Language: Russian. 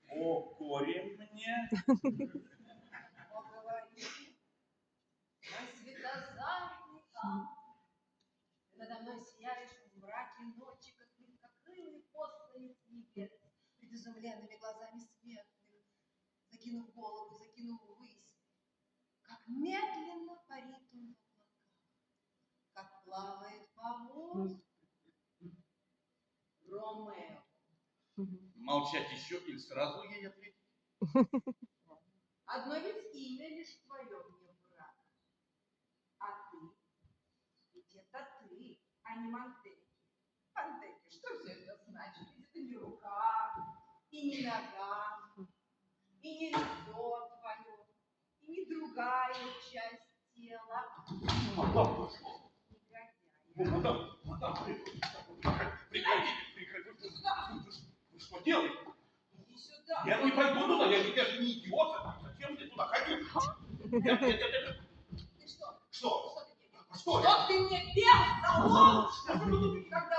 О, горе мне. Поговори. Мой светозарный ангел, ты надо мной сияешь в мраке ночи, как легкокрылый посланец небес, пред изумленными глазами смертных, закинув голову, закинув ввысь, как медленно парит он в облаках, как плавает по воздуху. Ромео. Молчать еще или сразу ей ответить? Одно ведь имя лишь твое мне брат. А ты? Ведь это ты, а не Монтекки. Монтекки, что все это значит? Ведь это не рука, и не нога, и не лицо твое, и не другая часть тела. Мадам, что? Негодяй. Мадам, прекратите. Вы что делаете? Иди сюда. Я не пойду туда, я же не идиот. Зачем мне туда ходить? Нет. Ты что? Что? Что ты мне пел? Что? Что ты мне пел, Салон? Что? Когда